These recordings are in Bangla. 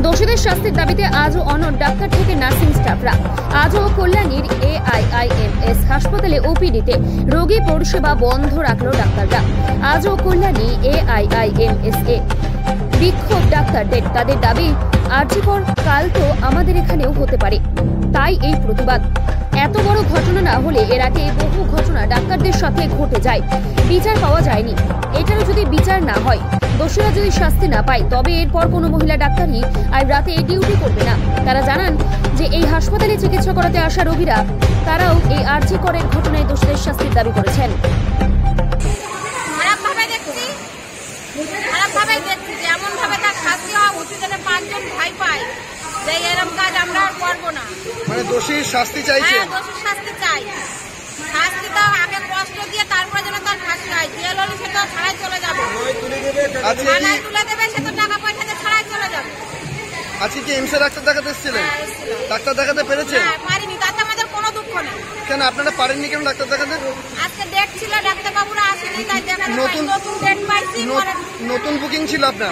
দোষীদের শাস্তির দাবিতে আজও অনড় ডাক্তার থেকে নার্সিং স্টাফরা। আজও কল্যাণীর AIIMS হাসপাতালে ওপিডিতে রোগী পরিষেবা বন্ধ রাখল ডাক্তাররা। আজও কল্যাণী AIIMS এ বিক্ষোভ ডাক্তারদের। তাদের দাবি, আরজিকর কাল তো আমাদের এখানেও হতে পারে, তাই এই প্রতিবাদ। এত বড় ঘটনা না হলে এর আগে বহু ঘটনা ডাক্তারদের সাথে ঘটে যায়, বিচার পাওয়া যায়নি। এটারও যদি বিচার না হয়, দোষীরা যদি শাস্তি না পায়, তবে এরপর কোনো মহিলা ডাক্তারই আর রাতে ডিউটি করবে না। তারা জানান যে এই হাসপাতালে চিকিৎসা করাতে আসা রোগীরা তারাও এই আরজিকরের ঘটনায় দোষীদের শাস্তির দাবি করেছেন। মানে দোষীর শাস্তি চাইছে, দোষীর শাস্তি চাই। শাস্তি তো আগে কষ্ট দিয়ে তারপরে যেন তার ফাঁসি হয়। জেল হলে সে তো ছাড়াই চলে যাবে, থানায় তুলে দেবে, সে তো টাকা পয়সা দিয়ে ছাড়াই চলে যাবে। আজকে কি এমসে ডাক্তার দেখাতে এসেছিলেন? ডাক্তার দেখাতে পেরেছে? পারিনি, তাতে আমাদের কোনো দুঃখ নেই। কেন আপনারা পারেননি কেন ডাক্তার দেখাতে? আজকে ডেট ছিল, ডাক্তারবাবুরা আসেনি, তাই দেখাতে নতুন ডেট পাইছি। নতুন বুকিং ছিল আপনার?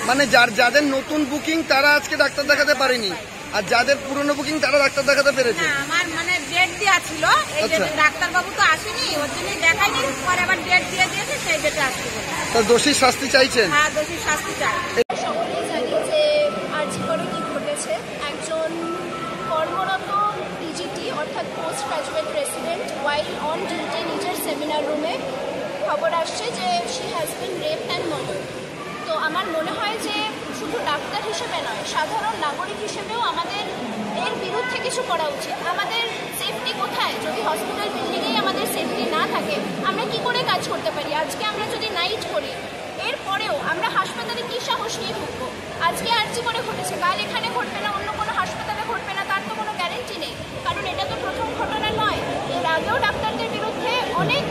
মানে যাদের নতুন বুকিং তারা আজকে ডাক্তার দেখাতে পারেনি, আর যাদের পুরনো বুকিং তারা ডাক্তার দেখাতে পেরেছে। আমার মানে ডেট দেওয়া ছিল, এই যে ডাক্তারবাবু তো আসেনি, ওর জন্য দেখাইনি, পরে আবার ডেট দিয়ে দিয়েছে, সেই ডেটে আসতে বলে। তো দোষীর শাস্তি চাইছেন? হ্যাঁ, দোষীর শাস্তি চাই। সকলেই জানি যে আরজিকরে কি ঘটেছে। একজন কর্মরত PGT অর্থাৎ post graduate resident while on duty নিজের সেমিনার রুমে খবর আসছে যে she has been raped and murdered. তো আমার মনে হয় যে শুধু ডাক্তার হিসেবে নয়, সাধারণ নাগরিক হিসেবেও আমাদের এর বিরুদ্ধে কিছু করা উচিত। আমাদের সেফটি কোথায়? যদি হসপিটাল বিল্ডিংয়েই আমাদের সেফটি না থাকে, আমরা কি করে কাজ করতে পারি? আজকে আমরা যদি নাইট করি, এরপরেও আমরা হাসপাতালে কী সাহস নিয়ে ঢুকবো? আজকে আরজিকরে ঘটেছে, কাল এখানে ঘটবে না, অন্য কোনো হাসপাতালে ঘটবে না, তার তো কোনো গ্যারেন্টি নেই। কারণ এটা তো প্রথম ঘটনা নয়, এর আগেও ডাক্তারদের বিরুদ্ধে অনেক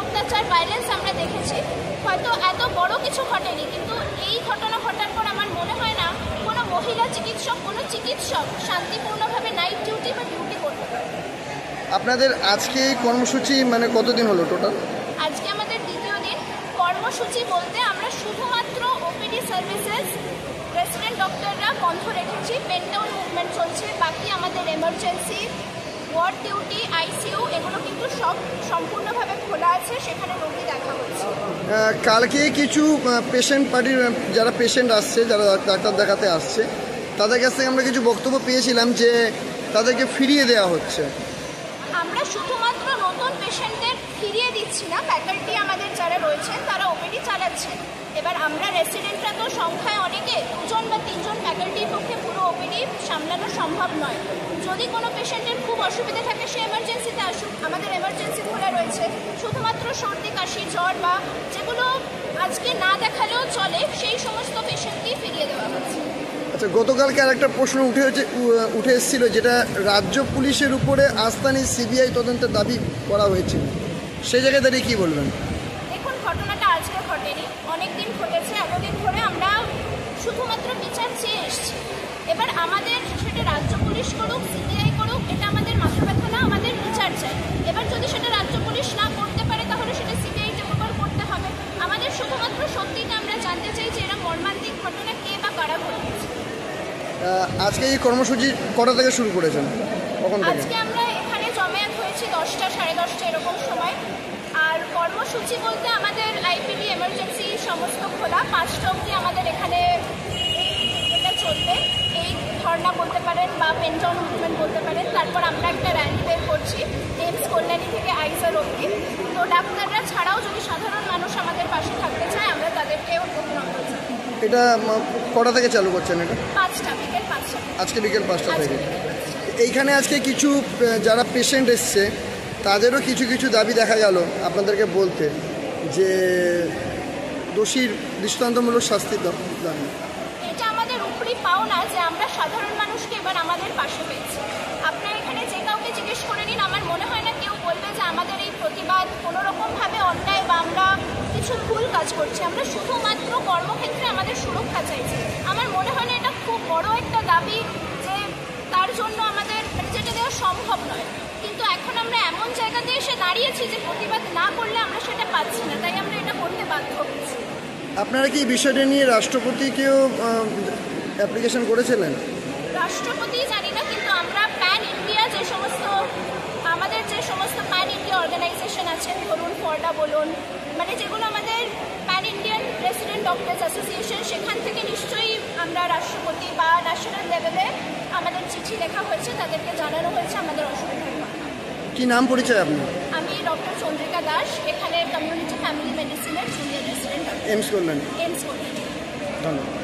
অত্যাচার, ভায়োলেন্স আমরা দেখেছি। হয়তো এত বড় কিছু ঘটেনি, কিন্তু এই ঘটনা ঘটার পর আমার মনে হয় না কোনো মহিলা চিকিৎসক, কোনো চিকিৎসক শান্তিপূর্ণভাবে নাইট ডিউটি বা ডিউটি করতে পারে। আপনাদের আজকে এই কর্মসূচি মানে কতদিন হলো টোটাল? আজকে আমাদের দ্বিতীয় দিন। কর্মসূচি বলতে আমরা শুধুমাত্র ওপিডি সার্ভিসেস রেসিডেন্ট ডক্টররা বন্ধ রেখেছি, পেনটাউন মুভমেন্ট চলছে। বাকি আমাদের এমার্জেন্সি ওয়ার্ড ডিউটি, ICU এগুলো কিন্তু সব সম্পূর্ণভাবে খোলা আছে, সেখানে রোগী দেখা হচ্ছে। কালকে কিছু পেশেন্ট পার্টির যারা পেশেন্ট আসছে, যারা ডাক্তার দেখাতে আসছে, তাদের কাছ থেকে আমরা কিছু বক্তব্য পেয়েছিলাম যে তাদেরকে ফিরিয়ে দেওয়া হচ্ছে। আমরা শুধুমাত্র নতুন পেশেন্টদের ফিরিয়ে দিচ্ছি না, ফ্যাকাল্টি আমাদের যারা রয়েছেন তারা ওপিডি চালাচ্ছেন। এবার আমরা রেসিডেন্টরা তো সংখ্যায় অনেকে, 2জন বা 3জন ফ্যাকাল্টির পক্ষে পুরো ওপিডি সামলানো সম্ভব নয়। যদি কোনো পেশেন্টের খুব অসুবিধা থাকে, সে এমার্জেন্সিতে আসুক, আমাদের এমার্জেন্সি খোলা রয়েছে। শুধুমাত্র সর্দি, কাশি, জ্বর বা যেগুলো আজকে না দেখালেও চলে, সেই সমস্ত পেশেন্টকেই ফিরিয়ে দেওয়া হচ্ছে। আচ্ছা, গতকালকে আরেকটা প্রশ্ন উঠে এসেছিল, যেটা রাজ্য পুলিশের উপরে আস্থা নেই, CBI তদন্তের দাবি করা হয়েছিল, সেই জায়গায় দাঁড়িয়ে কী বলবেন? দেখুন, ঘটনাটা আজকে ঘটেনি, অনেক দিন ঘটেছে। এতদিন ধরে আমরা শুধুমাত্র বিচার চেয়ে এসেছি। এবার আমাদের সেটা রাজ্য পুলিশ করুক, CBI করুক, এটা আমাদের মাথা ব্যথা না, আমাদের বিচার চাই। এবার যদি সেটা রাজ্য পুলিশ না করতে পারে, তাহলে সেটা CBI টেক ওভার করতে হবে। আমাদের শুধুমাত্র সত্যিটা আমরা জানতে চাই যে এরা মর্মান্তিক ঘটনা কে বা কারা ঘটিয়েছে। আজকে এই কর্মসূচি কটা থেকে শুরু করেছেন? কখন থেকে? আজকে আমরা এখানে জমায়েত হয়েছি 10টা, 10:30 এরকম সময়। আর কর্মসূচি বলতে আমাদের IPD এমার্জেন্সি সমস্ত খোলা, 5টা অবধি আমাদের এখানে এটা চলবে। এই ধর্না বলতে পারেন বা পেনটাউন মুভমেন্ট বলতে পারেন। তারপর আমরা একটা র্যালি বের করছি এমস কল্যাণী থেকে আইসার অবধি। তো ডাক্তাররা ছাড়াও যদি সাধারণ মানুষ আমাদের পাশে থাকতে চায়, আমরা তাদেরকেও অভিনন্দন জানাই। এটা কটা থেকে চালু করছেন এটা? 5টা, বিকেল 5টা। আজকে বিকেল 5টা থেকে। এইখানে আজকে কিছু যারা পেশেন্ট এসছে, তাদেরও কিছু কিছু দাবি দেখা গেল আপনাদেরকে বলতে, যে দোষীর দৃষ্টান্তমূলক শাস্তির দাবি। এটা আমাদের উপরই পাওনা যে আমরা সাধারণ মানুষকে এবার আমাদের পাশে পেয়েছি। আপনার এখানে যে কাউকে জিজ্ঞেস করে নিন, আমার মনে হয় না কেউ বলবে যে আমাদের এই প্রতিবাদ কোনোরকমভাবে অন্যায় বা আমরা কিছু ভুল কাজ করছি। আমরা শুধুমাত্র কর্মক্ষেত্রে আমাদের সুরক্ষা চাইছি। আমার মনে হয় না এটা খুব বড় একটা দাবি যে তার জন্য আমাদের যেটা দেওয়া সম্ভব নয়। কিন্তু এখন আমরা এমন জায়গাতে এসে দাঁড়িয়েছি যে প্রতিবাদ না করলে আমরা সেটা পাচ্ছি না, তাই আমরা এটা করতে বাধ্য হচ্ছি। আপনারা কি বিষয়টা নিয়ে রাষ্ট্রপতিকেও অ্যাপ্লিকেশন করেছিলেন? রাষ্ট্রপতি জানি না, কিন্তু আমরা প্যান ইন্ডিয়া যে সমস্ত আমাদের যে সমস্ত প্যান ইন্ডিয়া অর্গানাইজেশন আছেন, ধরুন ফর্ডা বলুন, মানে যেগুলো আমাদের pan Indian resident doctors association, সেখান থেকে নিশ্চয়ই আমরা রাষ্ট্রপতি বা ন্যাশনাল লেভেলে আমাদের চিঠি লেখা হয়েছে, তাদেরকে জানানো হয়েছে আমাদের অসুবিধার কথা। কি নাম পরিচয় আপনার? আমি ডক্টর চন্দ্রিকা দাস, এখানে কমিউনিটি ফ্যামিলি মেডিসিনের জুনিয়র রেসিডেন্ট। এমস করলেন? এমস কল্যাণী। ধন্যবাদ।